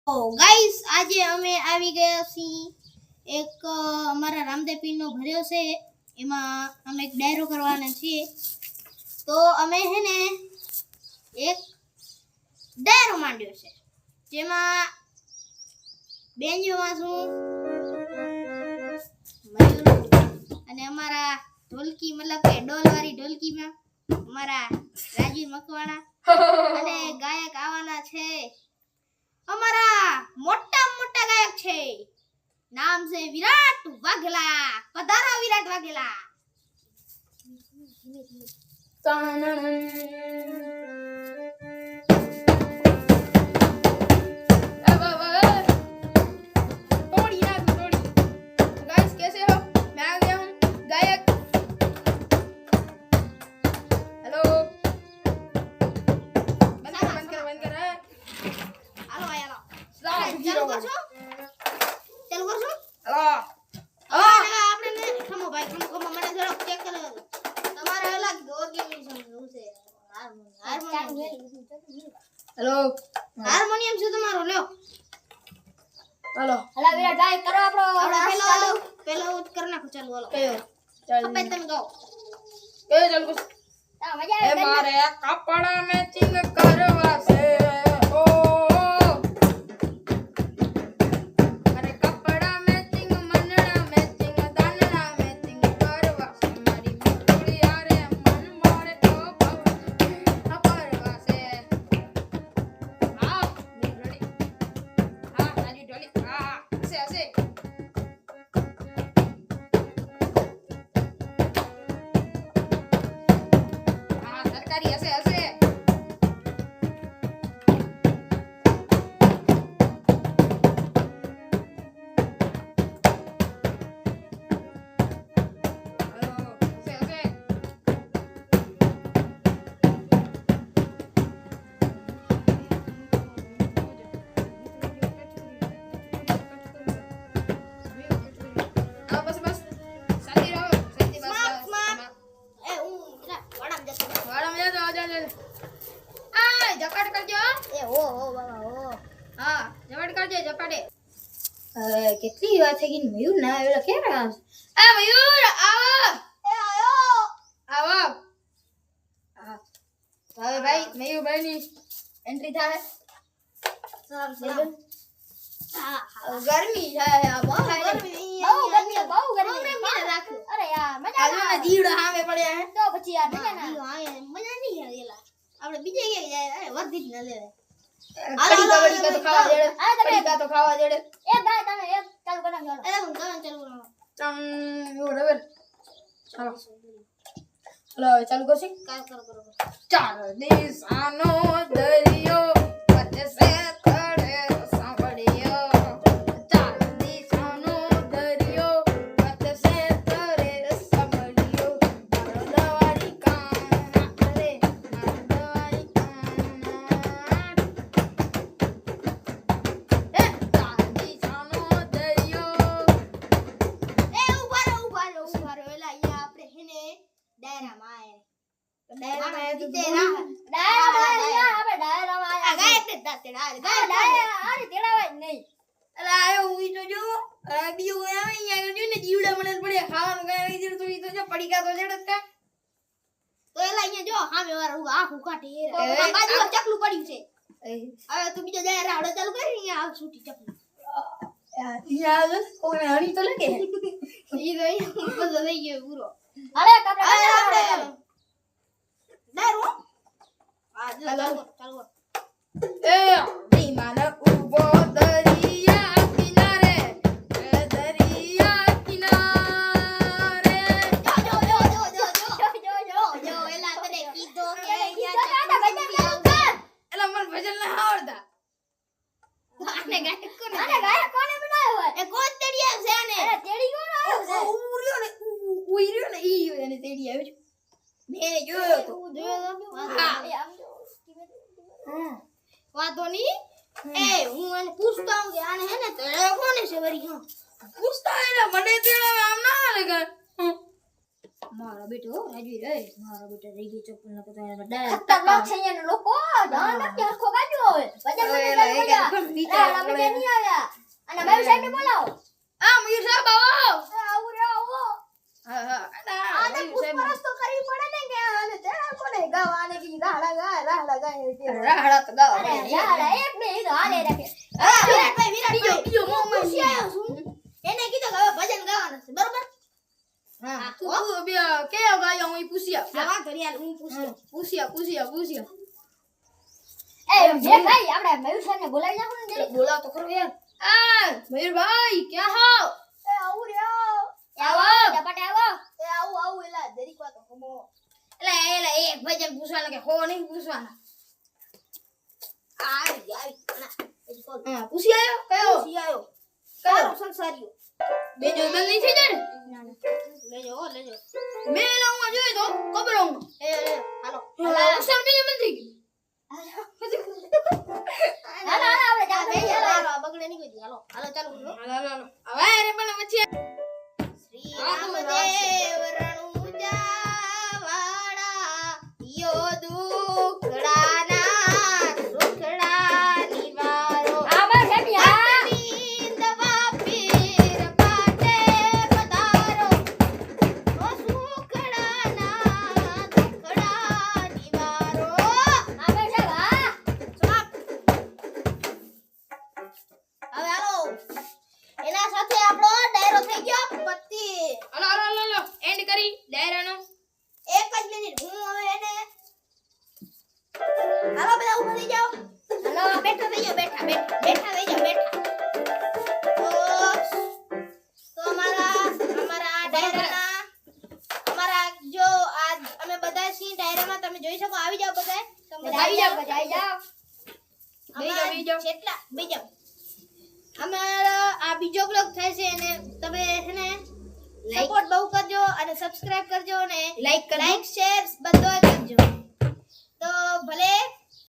તો ગાઈસ આજે અમે આવી ગયા છીએ એક અમારા રામદેવ પીરનો ભર્યો છે એમાં અમે એક ડાયરો કરવાના છીએ તો અમે હે ને એક ડાયરો માંડ્યો છે જેમાં બેન્જોમાં છું મયુર અને અમારા ઢોલકી મતલબ કે ડોલવાળી ઢોલકીમાં અમારા રાજીવ મકવાણા અને ગાયક આવવાના છે અમારા મોટા મોટા ગાયક છે નામ છે વિરાટ વાઘેલા પધારો વિરાટ વાઘેલા હેલો હાર્મોનિયમ છે તમારો લ્યો હાલો હલા વિરાટ ભાઈ કરો આપણો આપણે પેલો જ કરી નાખો ચાલુ હાલો કયો ચાલ કપાઈ તમે ગાઓ કયો ચાલ કુછ મજા એ મારે કપડા મેચિંગ કરવા છે ઓ મારે કપડા મેચિંગ મનડા મેચિંગ દાનડા મેચિંગ કરવા છે મારી મુકડી આરે મન મારે તો કરવા છે હા રેડી હા રાજુ ઢોલી હા હસે હા સરકારી હસે કેટલી વાત થઈ ગઈ મયુર ના આવ્યો ક્યારે આવશે આ મયુર આવો એ આયો આવો હા હવે ભાઈ મયુરભાઈ ની એન્ટ્રી થાય સલામ સલામ હા ગરમી છે આ બહુ ગરમી બહુ ગરમી મને રાખ્યો અરે યાર મજા આજના જીવડા સામે પડ્યા હે તો પછી યાર મજા ના મજા નહીં આવે એલા આપણે બીજે ક્યાંય જાય અરે વર્ધી જ ન લેવે કડીકા તો ખાવા દેડે આ તમે કડીકા તો ખાવા દેડે એક ભાઈ તમે એક ચાલુ કરો ચાલો અરે હું ગાવાનું ચાલુ કરું બરાબર ચાલો ચાલો હવે ચાલુ કરશી કાલ કરો ચાર દિશાનો દરિયો વચ્ચે તળે સાંભળ્યો ચાર દિશાનો દરિયો વચ્ચે તળે સાંભળ્યો મારો દવારી કાના અરે મારો દવારી કાના એ ચાર દિશાનો દરિયો એ ઉભા રહો એલા અહીંયા આપણે હેને ડાયરામાં આયા ડાયરામાં આ ગાયક ને દાતે ડાયરા આરે તેડાવાય નહીં અલા આયો ઉઈ તો જો બીજું કોઈ આવે અહીંયા જો ને જીવડા મને પડે ખાવાનું કઈ નહીં જીવડું તો જો પડીકા તો જડત કા તો એલા અહીંયા જો સામે વાળા ઉભા આખું કાઢી આ બાજુ ચકલું પડ્યું છે હવે તું બીજો જાય રાવડો ચાલુ કરી અહીંયા આવ છૂટી ચકલું યાર કોઈ હણી તો લાગે ઈ તો બધો થઈ ગયો પૂરો અરે કપડા આપણે ચાલો ડાયરો આ ચાલુ ચાલુ એ વિમાન ઉભો દરિયા કિનારે એ દરિયા કિનારે જો એલા તને કીધો કે એલા મને ભજન ના આવડતા આને ગાયક કોને આને ગાયક કોને બનાવ્યો હોય એ કોણ તેડી આવશે આને અરે તેડી કોણ આવ્યો છે ઉર્યો ને ઈ એને તેડી આવ્યો છે મેં જોયો તો હા આમ જો વાતો ની એ હું એને પૂછતા હું કે આને હે ને તેડે કોને છે વરી હા પૂછતા એલા મને તેડા આમ ના લાગે મારા બેટો રાજુ રે મારા બેટા રહી ગઈ ચપ્પલ ન પતાય ખતરનાક છે અહીંયા લોકો ધ્યાન રાખજે હરખો કાઢજો હવે વજન હવે વજન એલા કાઢજો. એક બીજા રાણા બીજા નહીં આવ્યા અને મયુર સાહેબને બોલાવો આ મયુર સાહેબ આવો આવું રે આવો હા આને પૂછપરછ તો કરવી પડે ને કે આને તેડા કોને ગાવા આને કી રાડા ગાય રાહડા તો ગાવ અરે રાડા એક બે ઈ તો હાલે રાખે બીજો પૂછી આવ્યો છું. એને કીધું કે હવે ભજન ગાવાના છે બરોબર હા તું બે કે ગાયો હું પૂછ્યા હા વાંધો નહીં હાલ હું પૂછ્યો પૂછ્યા એ જે ભાઈ આપણે મયુર સાહેબને બોલાવી નાખો ને જલ્દી. બોલાવ તો ખરો યાર આ મયુરભાઈ ક્યાં હો એ આવું રે આવો આવો. ટપાટે આવો એ આવું એલા જરીક વાર તો હમો એલા એક ભજન પૂછવાના કે હો નહીં પૂછવાના આવી હા પૂછી આવ્યો કયો પૂછી આવ્યો કયો સારો સંસારીયો બેજો બલ નહીં થઈ જાય ને લેજો લેજો બે લાવવા જોઈએ તો કબરોમાં એ હાલો અસર બીજો મન થઈ ગયું હાલો હાલો આપણે જાવ હાલો બગડે નહીં કોઈ દી. હાલો હાલો ચાલો હાલો હવે અરે પણ વચ્ચે શ્રી રામદેવ રણુજા વાળા યો દુખડાના સુખડા નિવારો આ બસ એમ યા નીંદ વાપીર પાટે પધારો ઓ સુખડાના દુખડા નિવારો આ બસ હા સ્ટોપ. હવે હાલો એના સાથે આપણો ડાયરો થઈ ગયો પતી. હાલો એન્ડ કરી ડાયરાનો એક જ મિનિટ હું હવે એને હાલો બધા ઊભા થઈ જાઓ. હાલો બેઠા થઈ જાઓ બેઠા થઈ જાઓ તો અમારા ડાયરાના અમારા જો આજ અમે બધા છીએ ડાયરામાં તમે જોઈ શકો આવી જાઓ બધા તમે આવી જાવ આવી જાવ બેહી જાઓ. કેટલા બેહી જાઓ. અમારા આ બીજો બ્લોગ થાય છે અને તમે છે ને સપોર્ટ બહુ કરજો અને સબસ્ક્રાઇબ કરજો અને લાઈક કરજો. લાઈક શેર બધો